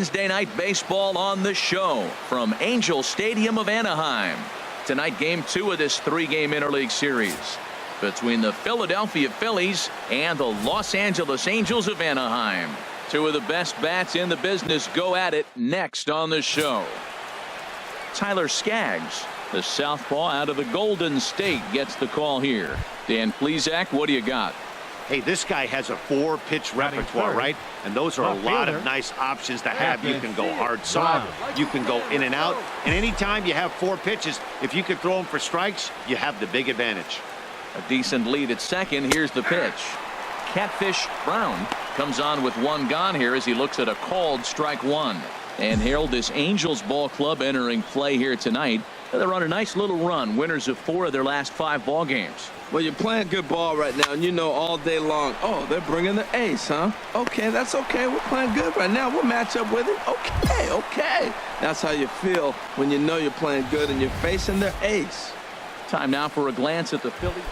Wednesday night baseball on the show from Angel Stadium of Anaheim. Tonight, game 2 of this 3-game interleague series between the Philadelphia Phillies and the Los Angeles Angels of Anaheim. 2 of the best bats in the business go at it next on the show. Tyler Skaggs, the southpaw out of the Golden State, gets the call here. Dan Plesac, what do you got? Hey, this guy has a 4-pitch repertoire, right? And those are a lot of nice options to have. You can go hard soft, you can go in and out. And anytime you have 4 pitches, if you can throw them for strikes, you have the big advantage. A decent lead at second. Here's the pitch. Catfish Brown comes on with 1 gone here as he looks at a called strike 1. And Harold, this Angels ball club entering play here tonight. They're on a nice little run, winners of 4 of their last 5 ball games. Well, you're playing good ball right now, and you know all day long, oh, they're bringing the ace, huh? Okay, that's okay. We're playing good right now. We'll match up with it. Okay. That's how you feel when you know you're playing good and you're facing their ace. Time now for a glance at the Phillies.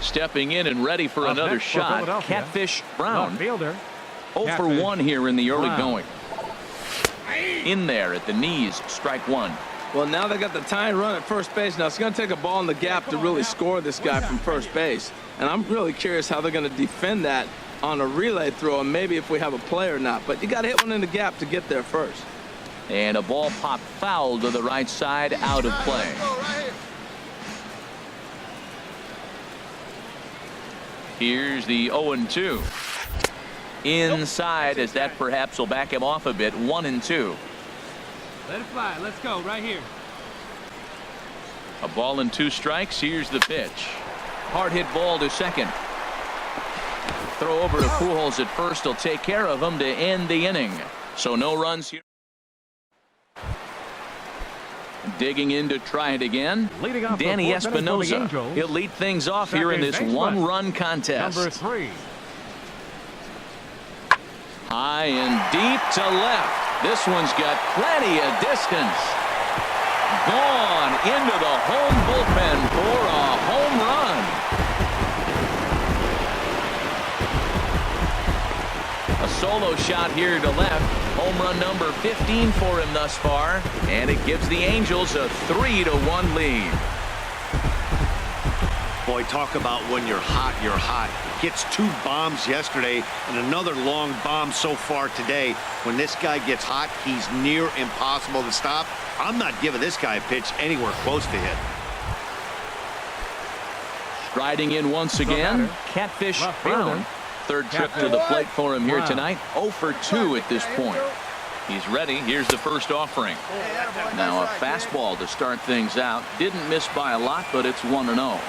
Stepping in and ready for another shot, Catfish Brown. 0 for 1 here in the early going. In there at the knees, strike 1. Well, now they got the tying run at first base. Now it's going to take a ball in the gap to really score this guy from first base. And I'm really curious how they're going to defend that on a relay throw, and maybe if we have a play or not. But you got to hit one in the gap to get there first. And a ball popped foul to the right side, out of play. Here's the 0-2. Inside, as that perhaps will back him off a bit. 1-2. Let it fly. Let's go right here. A ball and 2 strikes. Here's the pitch. Hard hit ball to second. Throw over to Pujols at first. He'll take care of him to end the inning. So no runs here. Digging in to try it again. Danny Espinosa. He'll lead things off here in this 1-run contest. Number 3. High and deep to left. This one's got plenty of distance. Gone into the home bullpen for a home run. A solo shot here to left. Home run number 15 for him thus far. And it gives the Angels a 3-1 lead. Boy, talk about when you're hot, you're hot. Gets 2 bombs yesterday and another long bomb so far today. When this guy gets hot, he's near impossible to stop. I'm not giving this guy a pitch anywhere close to hit. Striding in once again, Catfish Brown. 3rd trip to the plate for him here tonight. 0 for 2 at this point. He's ready. Here's the first offering. Now a fastball to start things out. Didn't miss by a lot, but it's 1-0.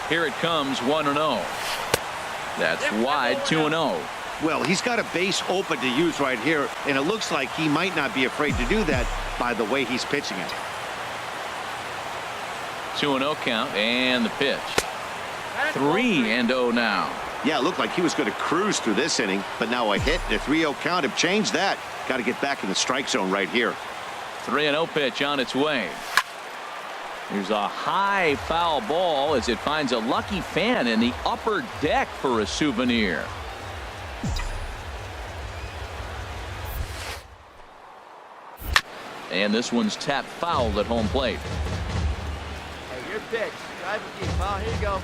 Here it comes, 1-0. That's wide, 2-0. Well, he's got a base open to use right here, and it looks like he might not be afraid to do that by the way he's pitching it. 2-0 count, and the pitch. 3-0 now. Yeah, it looked like he was going to cruise through this inning, but now a hit and a 3-0 count have changed that. Got to get back in the strike zone right here. 3-0 pitch on its way. Here's a high foul ball as it finds a lucky fan in the upper deck for a souvenir. And this one's tapped foul at home plate. Hey, your pitch. Drive it deep, pal. Here you go.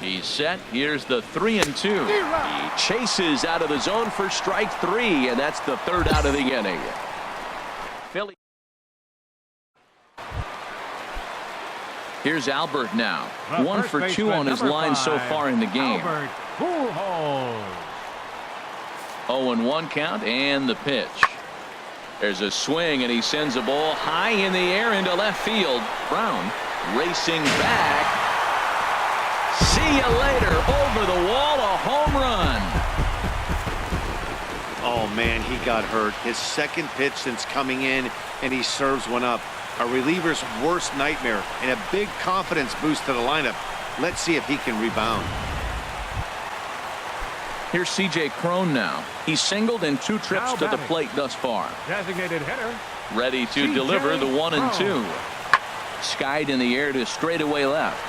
He's set. Here's the 3-2. He chases out of the zone for strike 3, and that's the 3rd out of the inning. Philly. Here's Albert now. 1 for 2 on his line so far in the game. 0-1 count, and the pitch. There's a swing, and he sends a ball high in the air into left field. Brown racing back. See you later. Over the wall, a home run. Oh, man, he got hurt. His 2nd pitch since coming in, and he serves one up. A reliever's worst nightmare, and a big confidence boost to the lineup. Let's see if he can rebound. Here's C.J. Cron now. He's singled in 2 trips to the plate thus far. Designated hitter. Ready to deliver the 1-2. Skied in the air to straightaway left.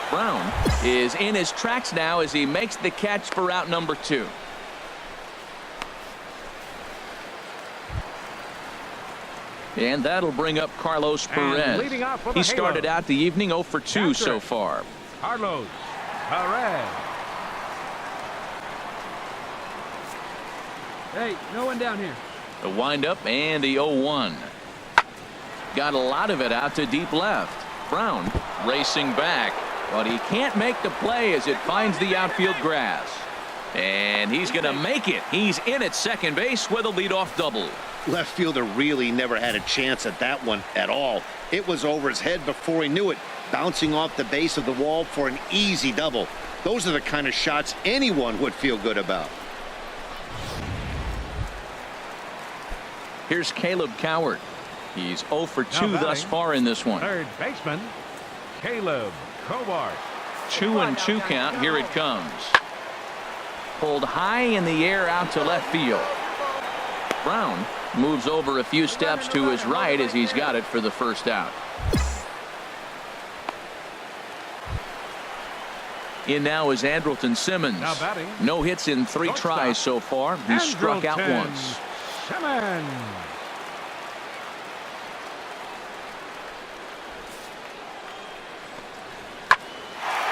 Brown is in his tracks now as he makes the catch for out number 2. And that'll bring up Carlos Perez. He started out the evening 0 for 2 so far. Carlos Perez. Hey, no one down here. The windup and the 0-1. Got a lot of it out to deep left. Brown racing back, but he can't make the play as it finds the outfield grass. And he's going to make it. He's in at second base with a leadoff double. Left fielder really never had a chance at that one at all. It was over his head before he knew it, bouncing off the base of the wall for an easy double. Those are the kind of shots anyone would feel good about. Here's Caleb Coward. He's 0 for 2 thus far in this one. Third baseman, Caleb Coward. 2-2 count. Here it comes. Pulled high in the air out to left field. Brown moves over a few steps to his right as he's got it for the first out. In now is Andrelton Simmons. No hits in 3 tries so far. He's struck out once. Simmons.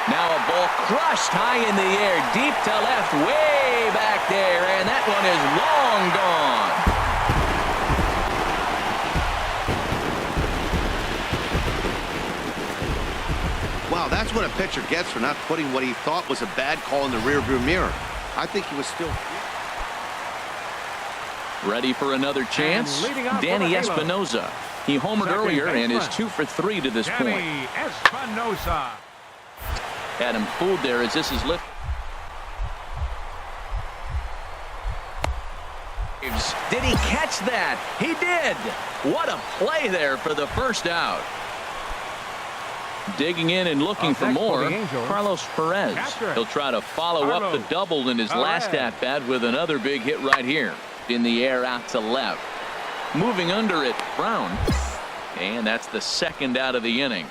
Now a ball crushed high in the air, deep to left, way back there, and that one is long gone. Wow, that's what a pitcher gets for not putting what he thought was a bad call in the rearview mirror. I think he was still ready for another chance. Danny Espinosa. He homered earlier and is 2 for 3 to this point. Espinosa. Had him fooled there as this is lifted. Did he catch that? He did. What a play there for the first out. Digging in and looking for more, Carlos Perez. He'll try to follow up the double in his last at-bat with another big hit right here. In the air out to left. Moving under it, Brown. And that's the second out of the inning.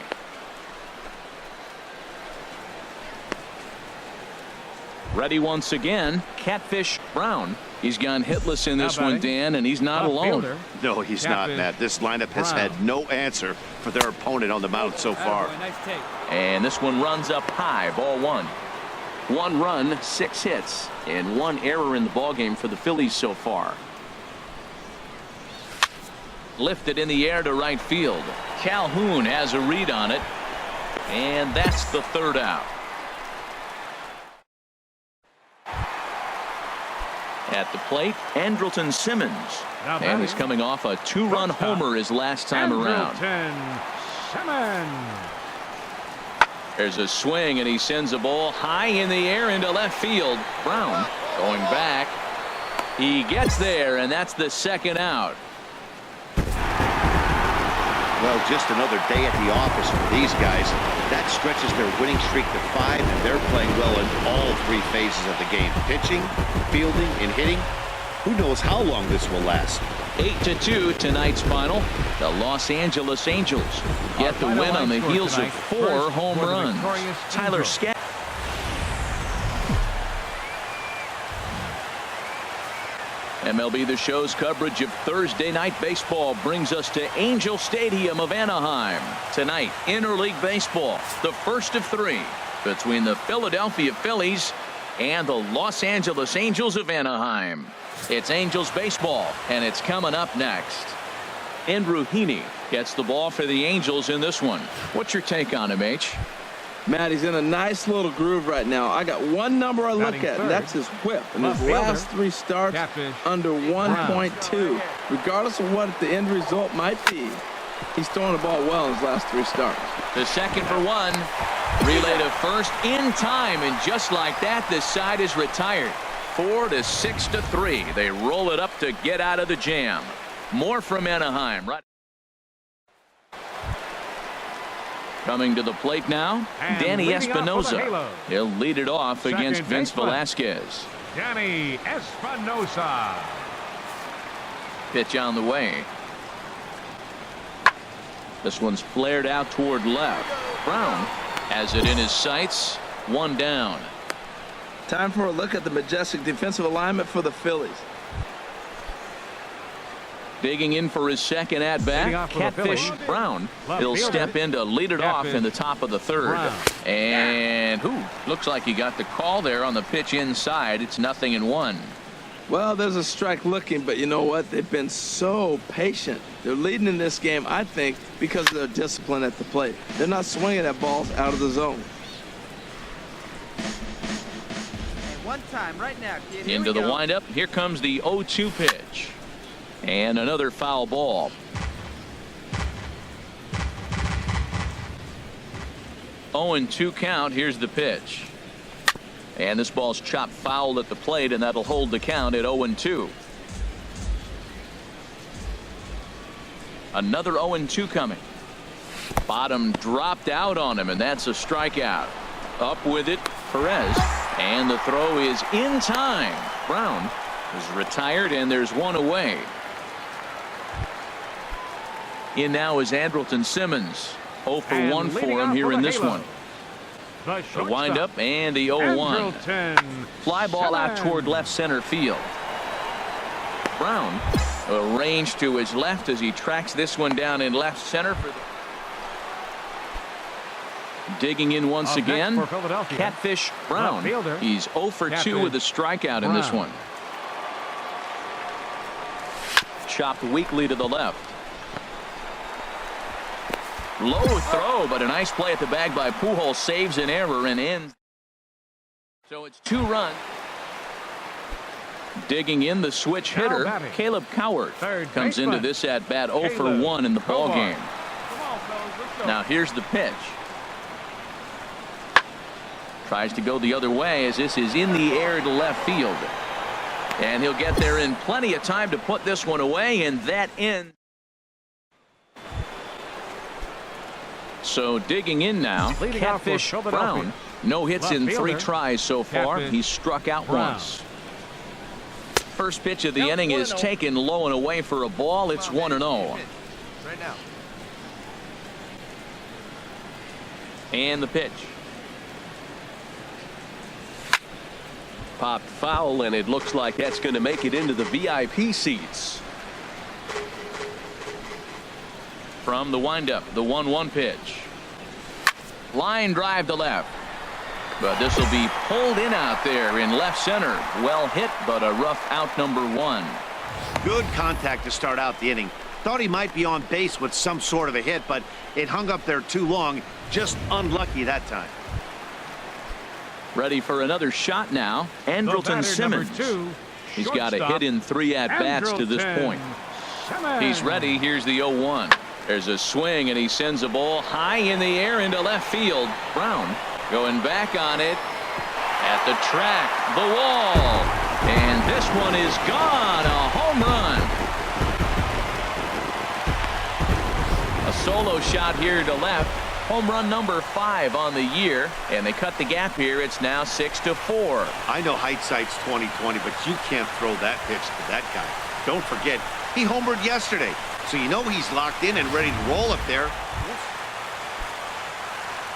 Ready once again, Catfish Brown. He's gone hitless in this one, Dan, and he's not alone. No, he's not, Matt. This lineup has had no answer for their opponent on the mound so far. And this one runs up high, ball 1. 1 run, 6 hits, and 1 error in the ballgame for the Phillies so far. Lifted in the air to right field. Calhoun has a read on it, and that's the third out. At the plate, Andrelton Simmons. And he's coming off a 2-run homer his last time around. There's a swing, and he sends a ball high in the air into left field. Brown going back. He gets there, and that's the second out. Well, just another day at the office for these guys. That stretches their winning streak to 5, and they're playing well in all 3 phases of the game. Pitching, fielding, and hitting. Who knows how long this will last. 8-2 tonight's final. The Los Angeles Angels get the win on the heels of 4 home runs. Tyler Scott. MLB The Show's coverage of Thursday night baseball brings us to Angel Stadium of Anaheim. Tonight, interleague baseball, the first of 3 between the Philadelphia Phillies and the Los Angeles Angels of Anaheim. It's Angels baseball, and it's coming up next. Andrew Heaney gets the ball for the Angels in this one. What's your take on him, H? Matt, he's in a nice little groove right now. I got one number I look at, and that's his whip. And his last 3 starts under 1.2. Regardless of what the end result might be, he's throwing the ball well in his last 3 starts. The second for 1. Relay to first in time, and just like that, this side is retired. 4-6-3. They roll it up to get out of the jam. More from Anaheim. Right. Coming to the plate now, Danny Espinosa. He'll lead it off against Vince Velasquez. Danny Espinosa. Pitch on the way. This one's flared out toward left. Brown Has it in his sights. One down. Time for a look at the majestic defensive alignment for the Phillies. Digging in for his second at Leading bat, off for the Catfish Phillies. Brown. Left He'll fielder. step in to lead it off in the top of the third. Brown. And looks like he got the call there on the pitch inside. It's 0-1. Well, there's a strike looking, but you know what? They've been so patient. They're leading in this game, I think, because of their discipline at the plate. They're not swinging at balls out of the zone. And one time right now, kid. Here Into we the go. windup. Here comes the 0-2 pitch. And another foul ball. Oh, and 2 count. Here's the pitch. And this ball's chopped foul at the plate, and that'll hold the count at 0-2. Another 0-2 coming. Bottom dropped out on him, and that's a strikeout. Up with it, Perez. And the throw is in time. Brown is retired, and there's one away. In now is Andrelton Simmons. 0 for And 1 for leading him off here for in the this Halo. one. The The shortstop, windup and the 0-1. Andrelton Fly ball out Simmons. toward left center field. Brown arranged to his left as he tracks this one down in left center. Digging in once Up next again, for Philadelphia. Catfish Brown. Left fielder. He's 0 for 2 Catfish with a strikeout in this Brown. one. Chopped weakly to the left. Low throw, but a nice play at the bag by Pujols. Saves an error and ends. So it's 2 runs. Digging in the switch hitter, batting. Caleb Cowart Third comes into baseman. this at bat 0 for Caleb 1 in the ball Cowart. game. Come on, fellas, let's go. Now here's the pitch. Tries to go the other way as this is in the air to left field. And he'll get there in plenty of time to put this one away, and that ends. So digging in now, Leading off for Catfish Philadelphia. Brown. No hits Left in 3 fielder, tries so far. Catfish He's struck out Brown. once. First pitch of the Yep, inning is 1-0. taken low and away for a ball. It's Come on, 1-0. man. Right now. And the pitch. Popped foul, and it looks like that's going to make it into the VIP seats. From the windup, the 1-1 pitch. Line drive to left. But this will be pulled in out there in left center. Well hit, but a rough out number 1. Good contact to start out the inning. Thought he might be on base with some sort of a hit, but it hung up there too long. Just unlucky that time. Ready for another shot now. The Andrelton batter, Simmons. number 2, He's got a shortstop, hit in 3 at-bats to this Andrelton point. Simmons. He's ready. Here's the 0-1. There's a swing, and he sends a ball high in the air into left field. Brown going back on it at the track, the wall, and this one is gone. A home run. A solo shot here to left. Home run number 5 on the year, and they cut the gap here. It's now 6-4. I know hindsight's 20/20, but you can't throw that pitch to that guy. Don't forget, he homered yesterday, so you know he's locked in and ready to roll up there.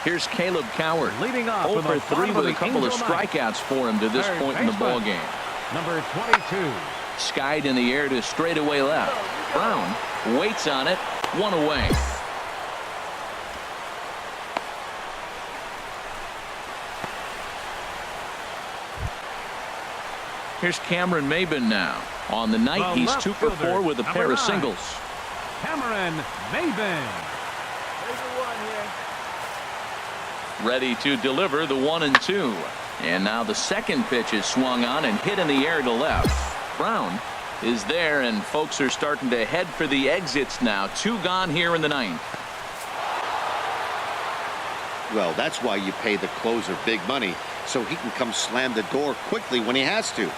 Here's Caleb Cowart. Leading off 0 with for a 3 with a couple of strikeouts for him to this Third point in the baseman. ball game. Number 22. Skied in the air to straightaway left. Brown waits on it. 1 away. Here's Cameron Maben now. On the night, The he's left 2 for 4 fielder, with a number pair of 9. singles. Cameron Maben. There's the one here. Ready to deliver the 1-2. And now the second pitch is swung on and hit in the air to left. Brown is there, and folks are starting to head for the exits now. 2 gone here in the 9th. Well, that's why you pay the closer big money, so he can come slam the door quickly when he has to.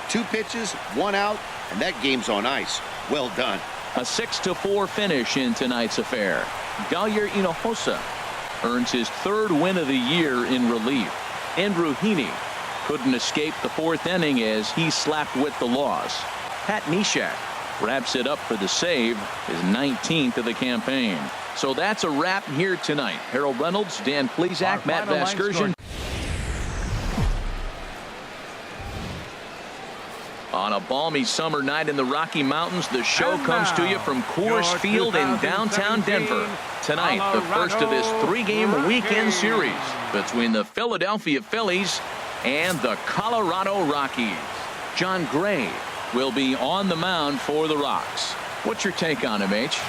2 pitches, 1 out, and that game's on ice. Well done. A 6-4 finish in tonight's affair. Galler Hinojosa earns his 3rd win of the year in relief. Andrew Heaney couldn't escape the 4th inning as he slapped with the loss. Pat Neshek wraps it up for the save, his 19th of the campaign. So that's a wrap here tonight. Harold Reynolds, Dan Plesac, Matt Vasgersian. On a balmy summer night in the Rocky Mountains, the show comes to you from Coors Field in downtown Denver. Tonight, the first of this three-game weekend series between the Philadelphia Phillies and the Colorado Rockies. John Gray will be on the mound for the Rocks. What's your take on him, H?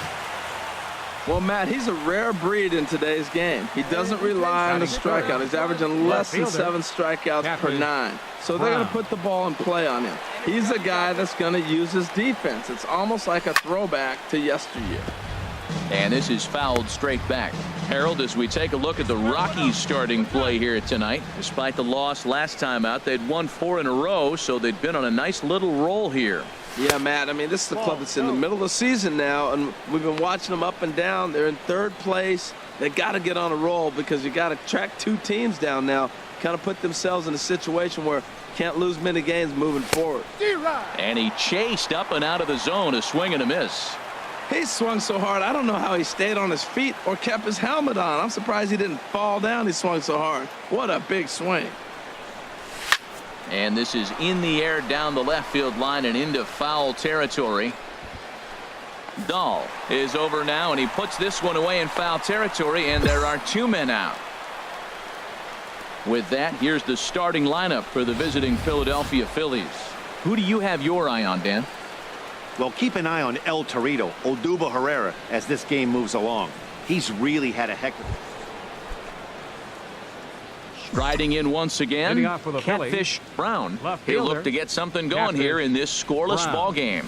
Well, Matt, he's a rare breed in today's game. He doesn't rely on the strikeout. He's averaging less than 7 strikeouts per 9. So they're going to put the ball in play on him. He's a guy that's going to use his defense. It's almost like a throwback to yesteryear. And this is fouled straight back. Harold, as we take a look at the Rockies starting play here tonight, despite the loss last time out, they'd won 4 in a row, so they'd been on a nice little roll here. Yeah, Matt, I mean, this is a club that's in the middle of the season now, and we've been watching them up and down. They're in 3rd place. They got to get on a roll because you got to track 2 teams down now, kind of put themselves in a situation where can't lose many games moving forward. And he chased up and out of the zone, a swing and a miss. He swung so hard, I don't know how he stayed on his feet or kept his helmet on. I'm surprised he didn't fall down. He swung so hard. What a big swing. And this is in the air down the left field line and into foul territory. Dahl is over now, and he puts this one away in foul territory, and there are 2 men out. With that, here's the starting lineup for the visiting Philadelphia Phillies. Who do you have your eye on, Dan? Well, keep an eye on El Torito, Odubel Herrera, as this game moves along. He's really had a heck of a... Striding in once again, Catfish Brown. He'll look to get something going here in this scoreless ball game.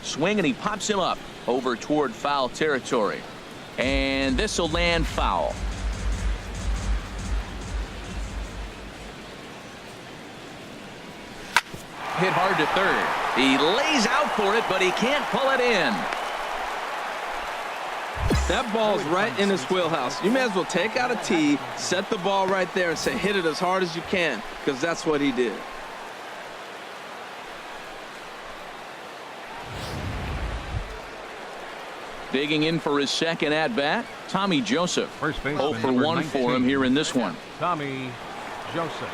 Swing, and he pops him up over toward foul territory. And this will land foul. Hit hard to third. He lays out for it, but he can't pull it in. That ball's right in his wheelhouse. You may as well take out a tee, set the ball right there, and say hit it as hard as you can, because that's what he did. Digging in for his second at-bat, Tommy Joseph. 0 for 1 for him here in this one. Tommy Joseph.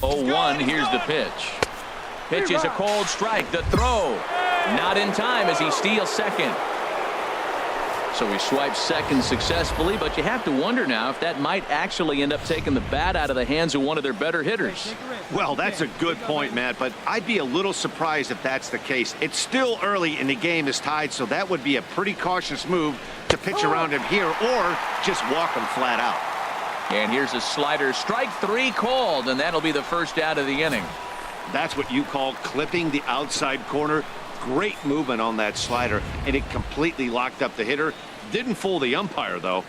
Oh, 1, here's the pitch. Pitch is a cold strike. The throw not in time as he steals second. So he swipes second successfully, but you have to wonder now if that might actually end up taking the bat out of the hands of one of their better hitters. Well, that's a good point, Matt, but I'd be a little surprised if that's the case. It's still early and the game is tied, so that would be a pretty cautious move to pitch around him here or just walk him flat out. And here's a slider. Strike 3 called, and that'll be the first out of the inning. That's what you call clipping the outside corner. Great movement on that slider, and it completely locked up the hitter. Didn't fool the umpire, though.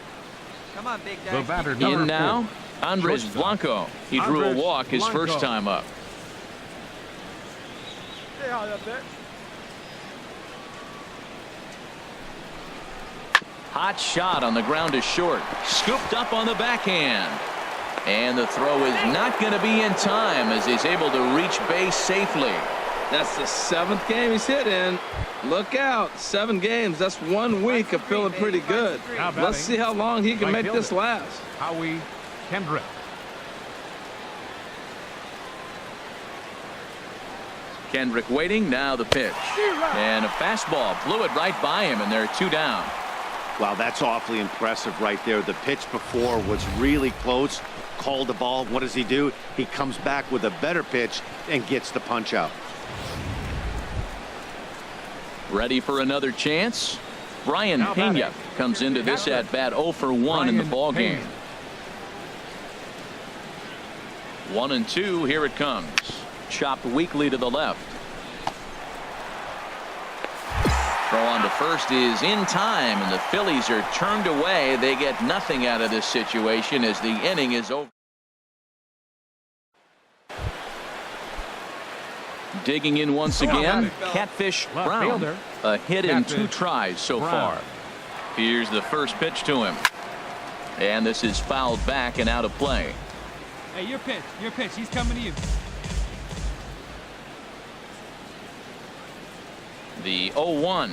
Come on, big The guy. batter In now, Andres Blanco. He drew a walk his first time up. Stay high up there. Hot shot on the ground is short. Scooped up on the backhand. And the throw is not going to be in time as he's able to reach base safely. That's the 7th game he's hit in. Look out. 7 games. That's 1 week of feeling pretty good. Let's see how long he can make this last. Howie Kendrick. Kendrick waiting. Now the pitch. And a fastball blew it right by him, and they're 2 down. Wow, that's awfully impressive right there. The pitch before was really close. Called the ball. What does he do? He comes back with a better pitch and gets the punch out. Ready for another chance? Brian Pena comes into this at bat 0 for 1 in the ball game. 1-2. Here it comes. Chopped weakly to the left. Throw on to first is in time, and the Phillies are turned away. They get nothing out of this situation as the inning is over. Digging in once again, Catfish Brown. A hit in 2 tries so far. Here's the first pitch to him. And this is fouled back and out of play. Hey, your pitch. He's coming to you. The 0-1.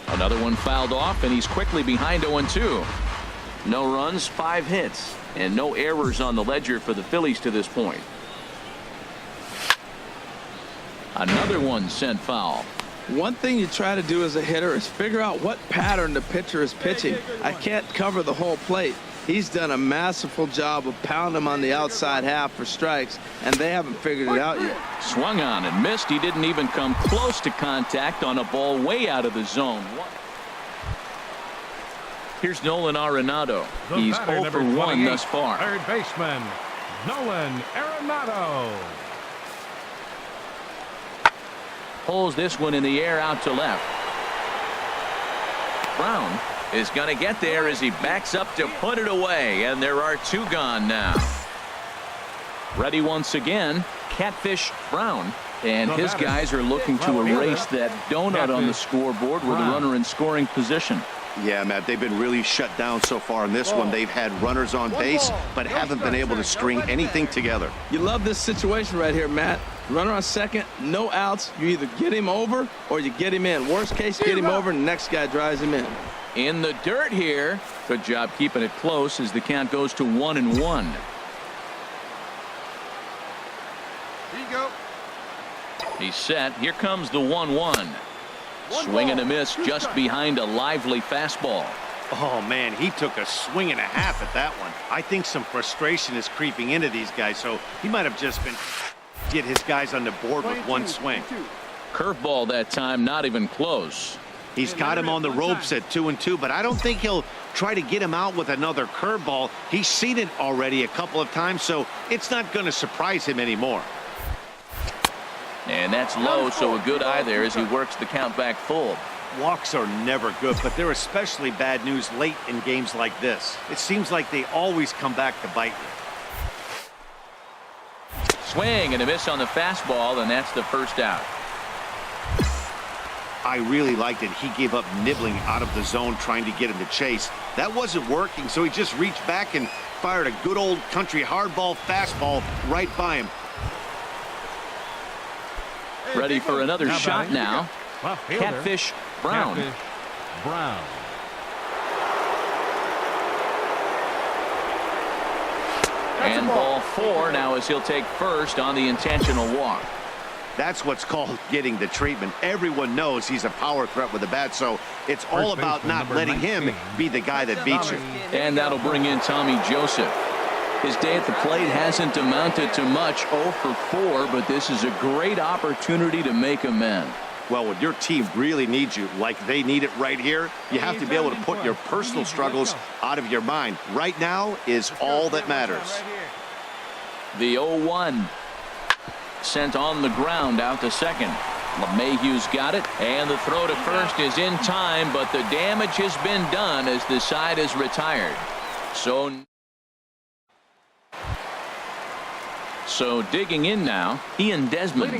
Another one fouled off, and he's quickly behind 0-2. No runs, 5 hits, and no errors on the ledger for the Phillies to this point. Another one sent foul. One thing you try to do as a hitter is figure out what pattern the pitcher is pitching. I can't cover the whole plate. He's done a masterful job of pounding him on the outside half for strikes, and they haven't figured it out yet. Swung on and missed. He didn't even come close to contact on a ball way out of the zone. Here's Nolan Arenado. He's 0 for 1 thus far. Third baseman, Nolan Arenado. Pulls this one in the air out to left. Brown is going to get there as he backs up to put it away, and there are 2 gone now. Ready once again, Catfish Brown, and his guys are looking to erase that donut on the scoreboard with a runner in scoring position. Yeah, Matt, they've been really shut down so far in this one. They've had runners on base, but haven't been able to string anything together. You love this situation right here, Matt. Runner on second, no outs. You either get him over or you get him in. Worst case, get him over, and the next guy drives him in. In the dirt here. Good job keeping it close as the count goes to 1-1. Here you go. He's set. Here comes the 1-1. Swing and a miss just behind a lively fastball. Oh, man, he took a swing and a half at that one. I think some frustration is creeping into these guys, so he might have just been get his guys on the board with one swing. Curveball that time, not even close. He's got him on the ropes at 2-2, but I don't think he'll try to get him out with another curveball. He's seen it already a couple of times, so it's not going to surprise him anymore. And that's low, so a good eye there as he works the count back full. Walks are never good, but they're especially bad news late in games like this. It seems like they always come back to bite you. Swing and a miss on the fastball, and that's the first out. I really liked it. He gave up nibbling out of the zone trying to get him to chase. That wasn't working, so he just reached back and fired a good old country hardball fastball right by him. Ready for another shot now. Catfish Brown. Catfish Brown. And ball 4 now as he'll take first on the intentional walk. That's what's called getting the treatment. Everyone knows he's a power threat with the bat, so it's all about not letting him be the guy that beats you. And that'll bring in Tommy Joseph. His day at the plate hasn't amounted to much, 0 for 4, but this is a great opportunity to make amends. Well, when your team really needs you, like they need it right here, you have to be able to put your personal struggles out of your mind. Right now is all that matters. The 0-1 sent on the ground out to second. LeMahieu's got it, and the throw to first is in time, but the damage has been done as the side is retired. So digging in now, Ian Desmond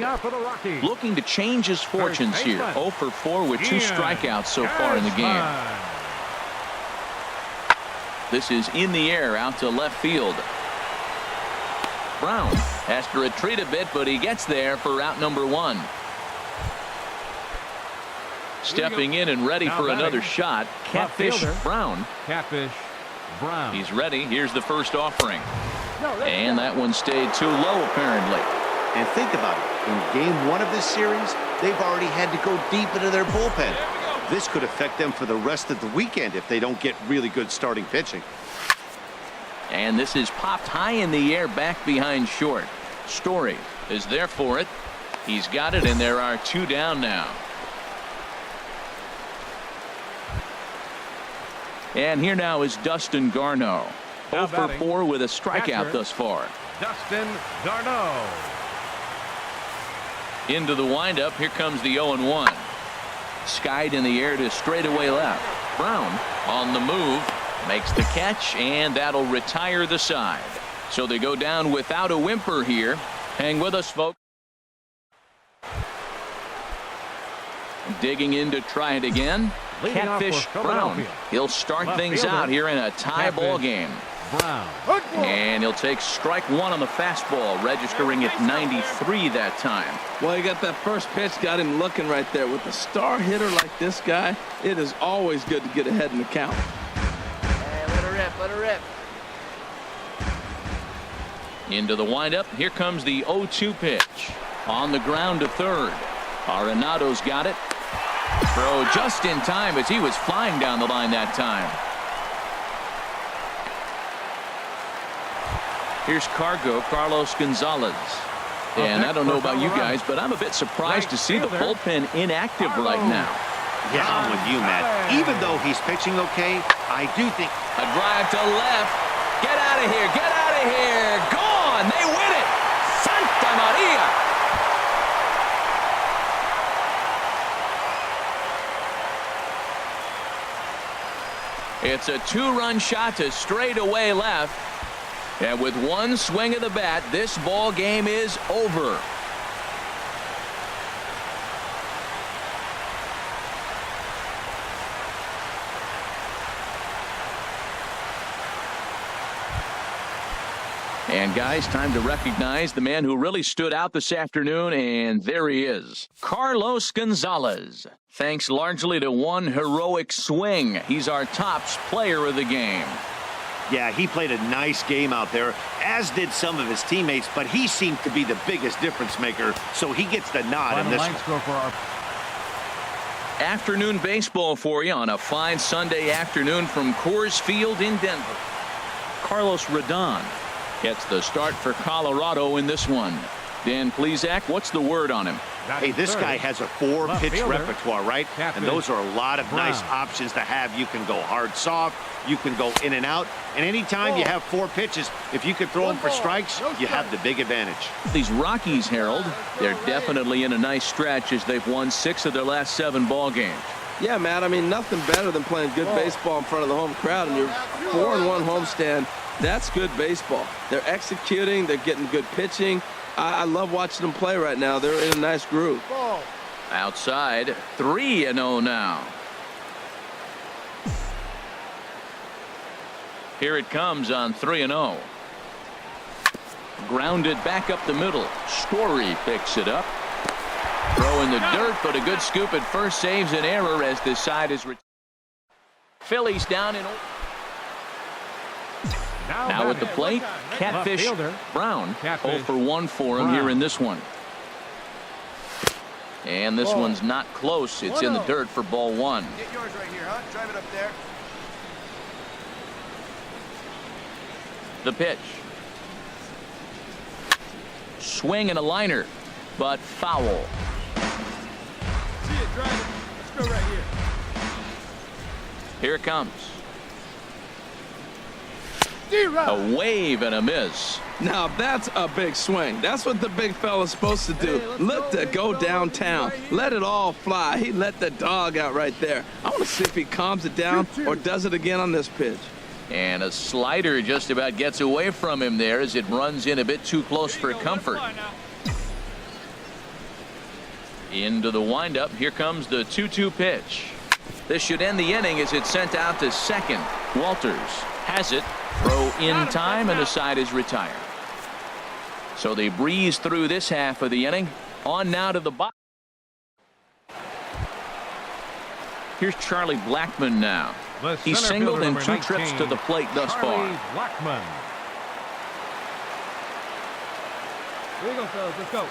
looking to change his fortunes here. 0 for 4 with 2 strikeouts so far in the game. This is in the air out to left field. Brown has to retreat a bit, but he gets there for out number 1. Stepping in and ready for another shot, Catfish Brown. Catfish Brown. He's ready. Here's the first offering. And that one stayed too low, apparently. And think about it. In game 1 of this series, they've already had to go deep into their bullpen. This could affect them for the rest of the weekend if they don't get really good starting pitching. And this is popped high in the air back behind short. Story is there for it. He's got it, and there are 2 down now. And here now is Dustin Garneau. 0 for 4 with a strikeout thus far. Dustin Garneau. Into the windup. Here comes the 0-1. Skied in the air to straightaway left. Brown on the move. Makes the catch, and that'll retire the side. So they go down without a whimper here. Hang with us, folks. Digging in to try it again. Catfish Brown. He'll start things out here in a tie ball game. Brown. And he'll take strike one on the fastball, registering at 93 that time. Well, he got that first pitch, got him looking right there. With a star hitter like this guy, it is always good to get ahead in the count. Hey, let her rip, let her rip. Into the windup. Here comes the 0-2 pitch. On the ground to third. Arenado's got it. Throw just in time as he was flying down the line that time. Here's Carlos Gonzalez. And I don't know about you guys, but I'm a bit surprised to see the bullpen inactive right now. Yeah, I'm with you, Matt. Even though he's pitching okay, I do think... A drive to left. Get out of here. Get out of here. Gone. They win it. Santa Maria. It's a two-run shot to straightaway left. And with one swing of the bat, this ball game is over. And guys, time to recognize the man who really stood out this afternoon, and there he is, Carlos Gonzalez. Thanks largely to one heroic swing, he's our tops player of the game. Yeah, he played a nice game out there, as did some of his teammates, but he seemed to be the biggest difference maker, so he gets the nod in this one. Score for our Afternoon baseball for you on a fine Sunday afternoon from Coors Field in Denver. Carlos Rodon gets the start for Colorado in this one. Dan Plesac, what's the word on him? Hey, this guy has a four-pitch repertoire, right? And those are a lot of nice options to have. You can go hard, soft. You can go in and out. And anytime you have four pitches, if you could throw them for strikes, you have the big advantage. These Rockies, Harold, they're definitely in a nice stretch as they've won 6 of their last 7 ball games. Yeah, Matt, I mean, nothing better than playing good baseball in front of the home crowd. And your 4-1 homestand, that's good baseball. They're executing. They're getting good pitching. I love watching them play right now. They're in a nice groove. Outside, 3-0 now. Here it comes on 3-0. Grounded back up the middle. Story picks it up. Throw in the dirt, but a good scoop at first saves an error as this side is... Phillies down in... Now at the plate, Catfish Brown. 0 for 1 for him here in this one. And this one's not close. It's in the dirt for ball 1. Get yours right here, huh? Drive it up there. The pitch. Swing and a liner, but foul. See it, drive it. Let's go right here. Here it comes. A wave and a miss. Now that's a big swing. That's what the big fella's supposed to do. Look to go downtown. Let it all fly. He let the dog out right there. I want to see if he calms it down or does it again on this pitch. And a slider just about gets away from him there as it runs in a bit too close for comfort. Into the windup. Here comes the 2-2 pitch. This should end the inning as it's sent out to second. Walters has it. Throw in time, and the side is retired. So they breeze through this half of the inning. On now to the bottom. Here's Charlie Blackmon now. He's singled in 2 trips to the plate thus far. Blackmon. Here we go, fellas. Let's go.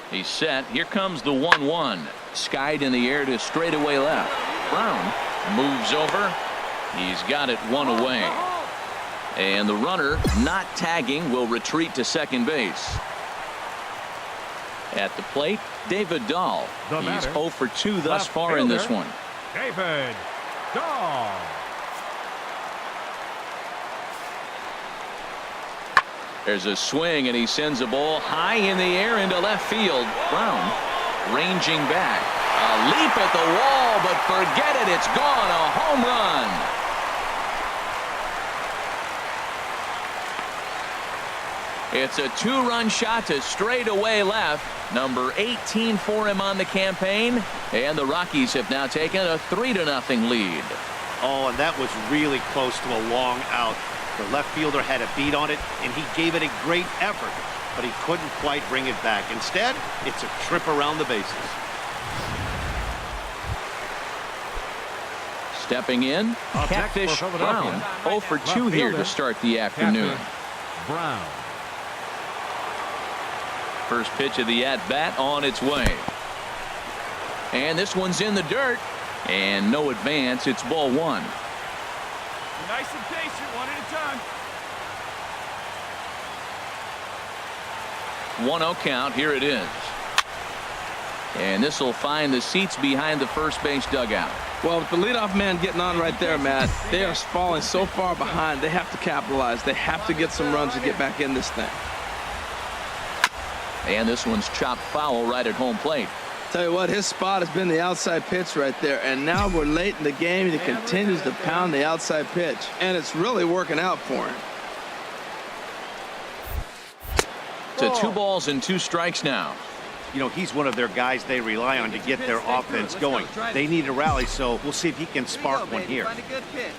He's set. Here comes the 1-1. Skied in the air to straightaway left. Brown moves over. He's got it 1 away. And the runner, not tagging, will retreat to second base. At the plate, David Dahl. He's 0 for 2 thus far in this one. David Dahl. There's a swing, and he sends a ball high in the air into left field. Brown ranging back. A leap at the wall, but forget it. It's gone. A home run. It's a 2-run shot to straightaway left. Number 18 for him on the campaign. And the Rockies have now taken a 3-0 lead. Oh, and that was really close to a long out. The left fielder had a beat on it, and he gave it a great effort, but he couldn't quite bring it back. Instead, it's a trip around the bases. Stepping in, Catfish Brown. 0 for 2 here to start the afternoon. Brown. First pitch of the at-bat on its way. And this one's in the dirt. And no advance. It's ball 1. Nice and patient, one at a time. 1-0 count. Here it is. And this will find the seats behind the first base dugout. Well, with the leadoff man getting on right there, Matt, they are falling so far behind. They have to capitalize. They have to get some runs to get back in this thing. And this one's chopped foul right at home plate. Tell you what, his spot has been the outside pitch right there, and now we're late in the game, and he continues to pound the outside pitch, and it's really working out for him. To 2 balls and 2 strikes now. You know, he's one of their guys they rely on to get their offense going. They need a rally, so we'll see if he can spark one here. Find a good pitch.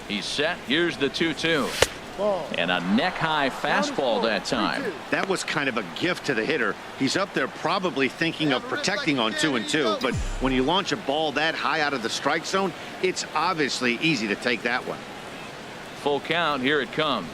He's set. Here's the 2-2. And a neck-high fastball that time. That was kind of a gift to the hitter. He's up there probably thinking of protecting on 2-2, but when you launch a ball that high out of the strike zone, it's obviously easy to take that one. Full count. Here it comes.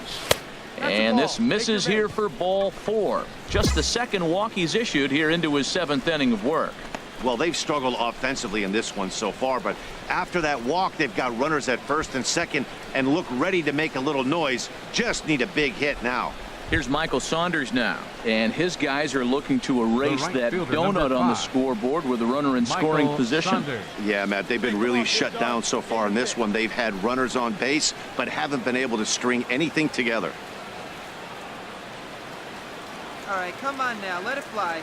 And this misses here for ball 4. Just the second walk he's issued here into his 7th inning of work. Well, they've struggled offensively in this one so far, but after that walk, they've got runners at first and second and look ready to make a little noise. Just need a big hit now. Here's Michael Saunders now, and his guys are looking to erase right that fielder, donut number on the 5. scoreboard with a runner in scoring position. Saunders. Yeah, Matt, they've been really shut down so far in this one. They've had runners on base, but haven't been able to string anything together. All right, come on now, let it fly.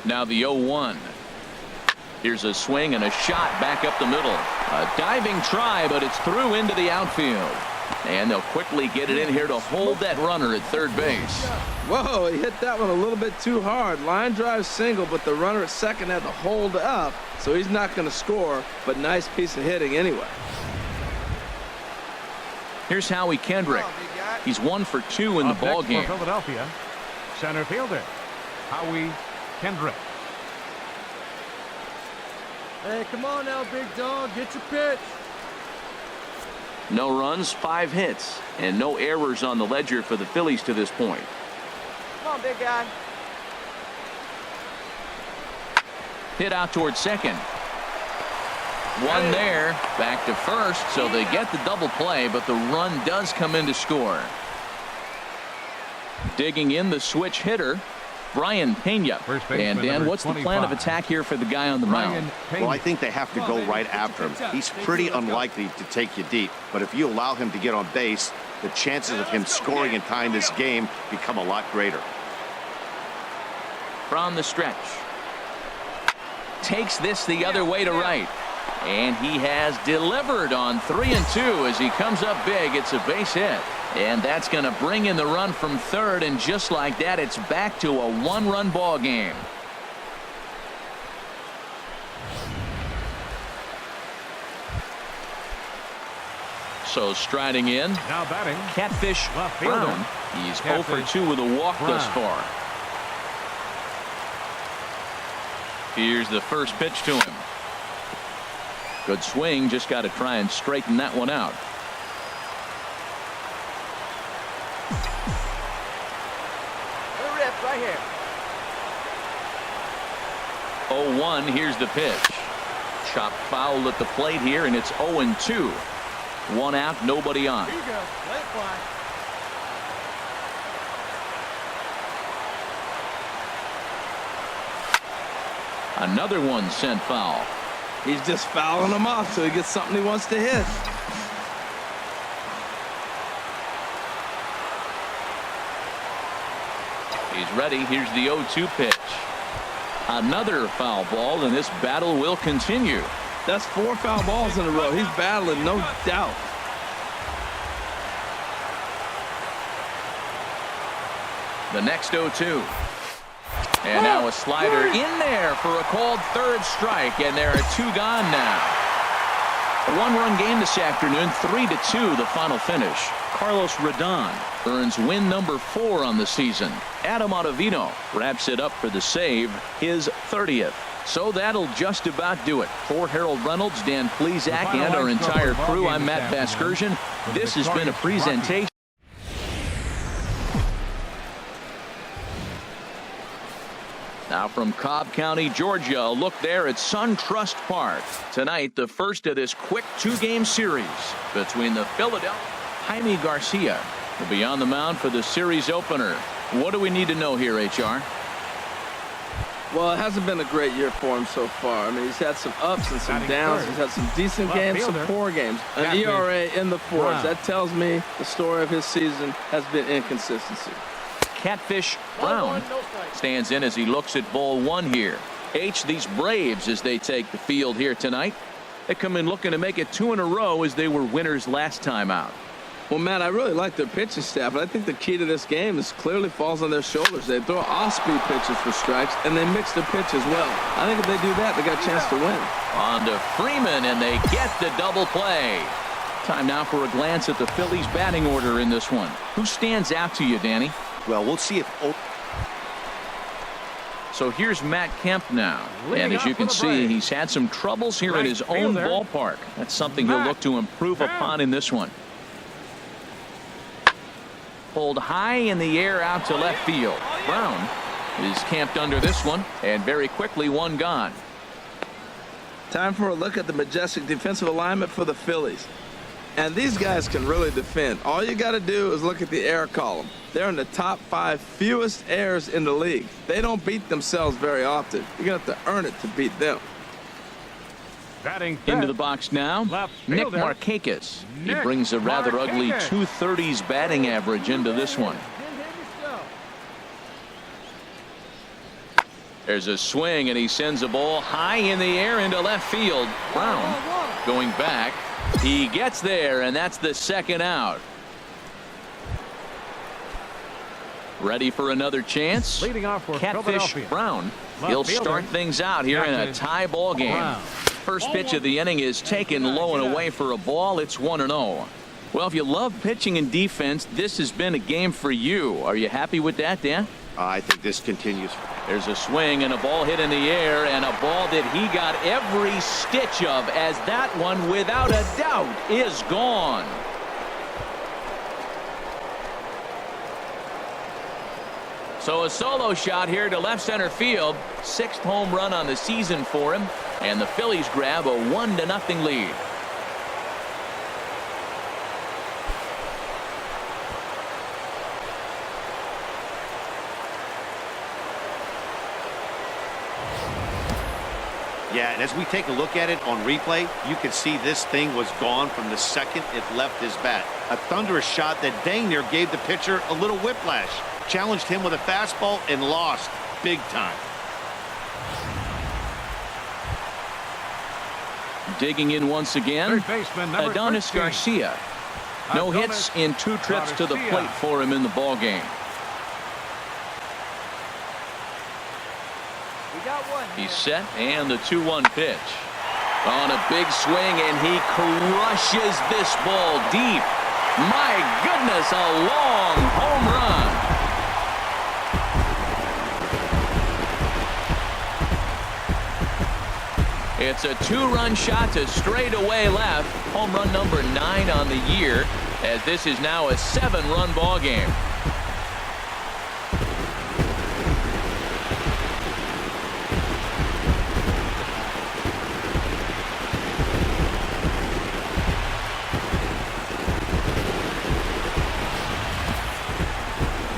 Now the 0-1. Here's a swing and a shot back up the middle. A diving try, but it's through into the outfield. And they'll quickly get it in here to hold that runner at third base. Whoa, he hit that one a little bit too hard. Line drive single, but the runner at second had to hold up, so he's not going to score, but nice piece of hitting anyway. Here's Howie Kendrick. Come on, big guy. He's 1 for 2 in the Up ball next game. for Philadelphia, center fielder Howie Kendrick. Hey, come on now, big dog, get your pitch. No runs, 5 hits, and no errors on the ledger for the Phillies to this point. Come on, big guy. Hit out towards second. One there, back to first, so they get the double play, but the run does come in to score. Digging in the switch hitter, Brian Pena. First baseman, And Dan, number what's the plan of 25. attack here for the guy on the mound? Well, I think they have to go right after him. He's pretty unlikely to take you deep, but if you allow him to get on base, the chances of him scoring and tying this game become a lot greater. From the stretch. Takes this the other way to right. And he has delivered on 3 and 2 as he comes up big. It's a base hit. And that's going to bring in the run from third, and just like that, it's back to a 1-run ball game. So striding in, Now batting, Catfish left fielder. Brown. He's 0 for 2 with a walk thus Brown. far. Here's the first pitch to him. Good swing, just got to try and straighten that one out. Good rip right here. 0-1, here's the pitch. Chopped foul at the plate here, and it's 0-2. 1 out, nobody on. Here you go, let it fly. Another one sent foul. He's just fouling them off so he gets something he wants to hit. He's ready. Here's the 0-2 pitch. Another foul ball, and this battle will continue. That's 4 foul balls in a row. He's battling, no doubt. The next 0-2. And now a slider in there for a called third strike, and there are 2 gone now. A 1-run game this afternoon, 3-2 the final finish. Carlos Rodon earns win number 4 on the season. Adam Ottavino wraps it up for the save, his 30th. So that'll just about do it. For Harold Reynolds, Dan Plesac, and our entire crew, I'm Matt Vasgersian. This has been a presentation. Now from Cobb County, Georgia, a look there at SunTrust Park. Tonight, the first of this quick 2-game series between the Philadelphia. Jaime Garcia will be on the mound for the series opener. What do we need to know here, HR? Well, it hasn't been a great year for him so far. I mean, he's had some ups and some downs. He's had some decent games, some poor games. An ERA in the 4s. That tells me the story of his season has been inconsistency. Catfish Brown stands in as he looks at ball 1 here. These Braves, as they take the field here tonight, they come in looking to make it 2 in a row as they were winners last time out. Well, Matt, I really like their pitching staff, but I think the key to this game is clearly falls on their shoulders. They throw off-speed pitches for strikes, and they mix their pitch as well. I think if they do that, they got a chance to win. On to Freeman, and they get the double play. Time now for a glance at the Phillies' batting order in this one. Who stands out to you, Danny? Well, we'll see if... So here's Matt Kemp now. And as you can see, he's had some troubles here in his own ballpark. That's something he'll look to improve upon in this one. Pulled high in the air out to left field. Brown is camped under this one, and very quickly 1 gone. Time for a look at the majestic defensive alignment for the Phillies. And these guys can really defend. All you got to do is look at the error column. They're in the top 5 fewest errors in the league. They don't beat themselves very often. You're going to have to earn it to beat them. Into the box now, Nick Markakis. He brings a rather ugly 230s batting average into this one. There's a swing, and he sends a ball high in the air into left field. Brown going back. He gets there, and that's the 2nd out. Ready for another chance? Catfish Brown. He'll start things out here in a tie ball game. First pitch of the inning is taken low and away for a ball. It's 1-0. Well, if you love pitching and defense, this has been a game for you. Are you happy with that, Dan? I think this continues. There's a swing and a ball hit in the air, and a ball that he got every stitch of, as that one, without a doubt, is gone. So a solo shot here to left center field. 6th home run on the season for him, and the Phillies grab a 1-0 lead. Yeah, and as we take a look at it on replay, you can see this thing was gone from the second it left his bat. A thunderous shot that dang near gave the pitcher a little whiplash. Challenged him with a fastball and lost big time. Digging in once again, Adonis Garcia. No hits in 2 trips to the plate for him in the ball game. He's set, and the 2-1 pitch. On a big swing, and he crushes this ball deep. My goodness, a long home run. It's a 2-run shot to straightaway left. Home run number 9 on the year, as this is now a 7-run ball game.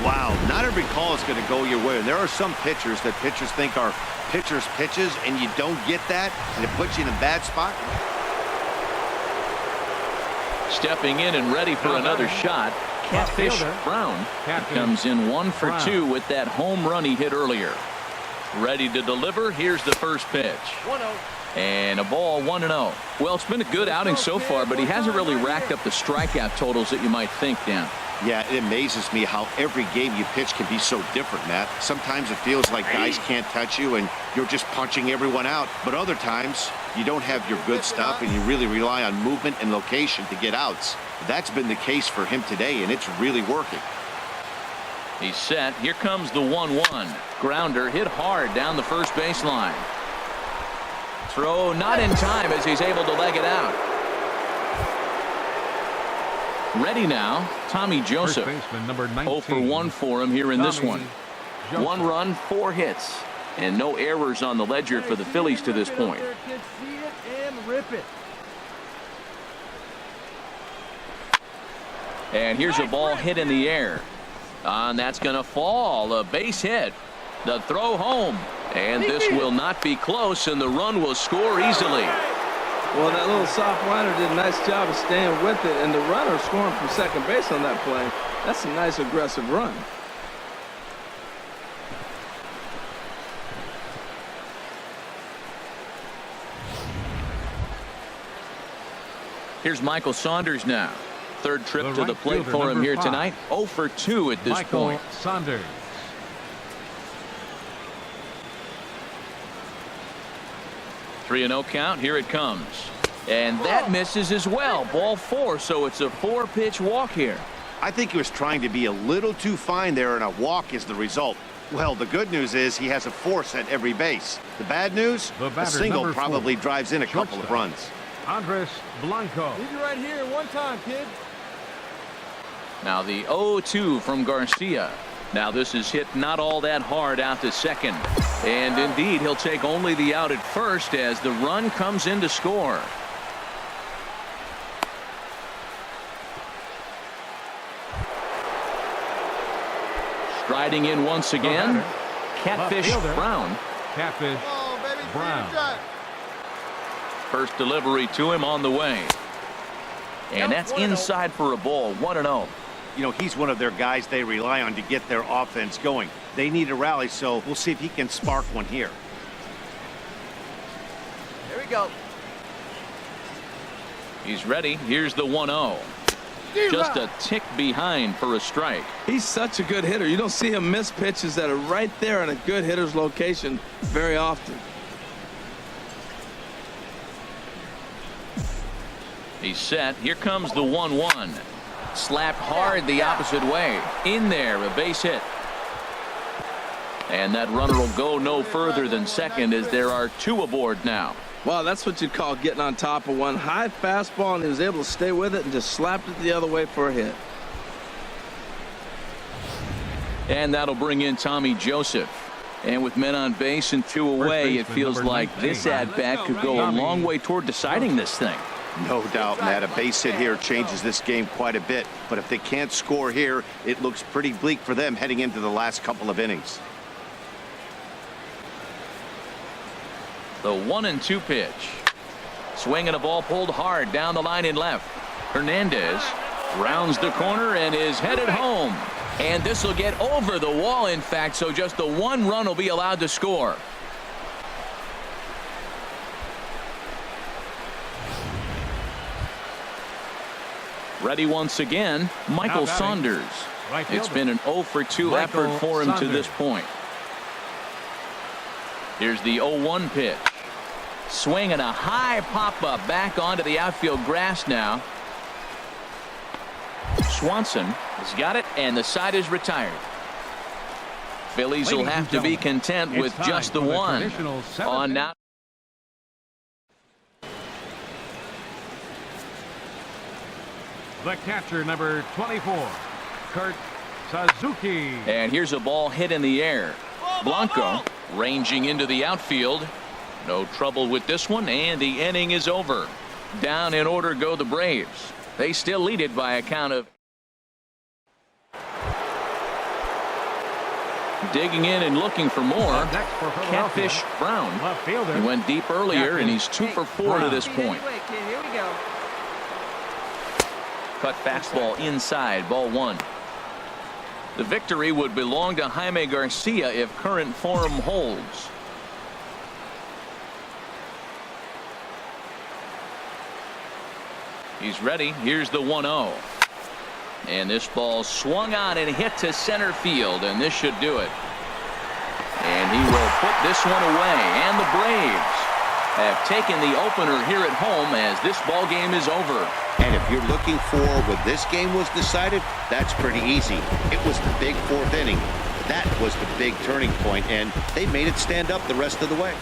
Wow, not every call is going to go your way. And there are some pitchers that pitchers think are pitchers' pitches, and you don't get that, and it puts you in a bad spot. Stepping in and ready for another shot, Catfish Brown comes in 1 for 2 with that home run he hit earlier. Ready to deliver. Here's the first pitch. 1-0. And a ball 1-0. Well, it's been a good outing so far, but he hasn't really racked up the strikeout totals that you might think, Dan. Yeah, it amazes me how every game you pitch can be so different, Matt. Sometimes it feels like guys can't touch you and you're just punching everyone out. But other times you don't have your good stuff and you really rely on movement and location to get outs. That's been the case for him today, and it's really working. He's set. Here comes the 1-1. Grounder hit hard down the first baseline. Throw not in time as he's able to leg it out. Ready now, Tommy Joseph. 0 for 1 for him here in this one. 1 run, 4 hits, and no errors on the ledger for the Phillies to this point. And here's a ball hit in the air. And that's going to fall. A base hit. The throw home. And this will not be close, and the run will score easily. Well, that little soft liner did a nice job of staying with it, and the runner scoring from second base on that play. That's a nice aggressive run. Here's Michael Saunders now. Third trip to the plate for him here tonight. 0 for 2 at this point. Saunders. 3-0 count. Here it comes. And that misses as well. Ball 4, so it's a 4-pitch walk here. I think he was trying to be a little too fine there, and a walk is the result. Well, the good news is he has a force at every base. The bad news, a single probably drives in a couple of runs. Andres Blanco. Leave you right here one time, kid. Now the 0-2 from Garcia. Now this is hit not all that hard out to second. And indeed, he'll take only the out at first as the run comes in to score. Striding in once again, Catfish Brown. Catfish Brown. First delivery to him on the way. And that's inside for a ball. 1-0. You know, he's one of their guys they rely on to get their offense going. They need a rally, so we'll see if he can spark one here. Here we go. He's ready. Here's the 1-0. Just a tick behind for a strike. He's such a good hitter. You don't see him miss pitches that are right there in a good hitter's location very often. He's set. Here comes the 1-1. Slapped hard the opposite way. In there, a base hit. And that runner will go no further than second as there are 2 aboard now. Wow, that's what you'd call getting on top of one. High fastball, and he was able to stay with it and just slapped it the other way for a hit. And that'll bring in Tommy Joseph. And with men on base and 2 away, it feels like this at-bat could go a long way toward deciding this thing. No doubt, Matt. A base hit here changes this game quite a bit. But if they can't score here, it looks pretty bleak for them heading into the last couple of innings. The 1-2 pitch. Swinging a ball pulled hard down the line in left. Hernandez rounds the corner and is headed home. And this will get over the wall, in fact, so just the 1 run will be allowed to score. Ready once again, Michael Saunders. It's been an 0 for 2 effort for him to this point. Here's the 0-1 pitch. Swinging a high pop-up back onto the outfield grass now. Swanson has got it, and the side is retired. Phillies will have to be content with just the 1 on now. The catcher, number 24, Kurt Suzuki. And here's a ball hit in the air. Blanco ranging into the outfield. No trouble with this one, and the inning is over. Down in order go the Braves. They still lead it by a count of. Digging in and looking for more. Catfish Brown. He went deep earlier, and he's 2 for 4 to this point. Here we go. Cut fastball inside, ball 1. The victory would belong to Jaime Garcia if current form holds. He's ready. Here's the 1-0. And this ball swung on and hit to center field, and this should do it. And he will put this one away. And the Braves have taken the opener here at home as this ball game is over. And if you're looking for when this game was decided, that's pretty easy. It was the big fourth inning. That was the big turning point, and they made it stand up the rest of the way.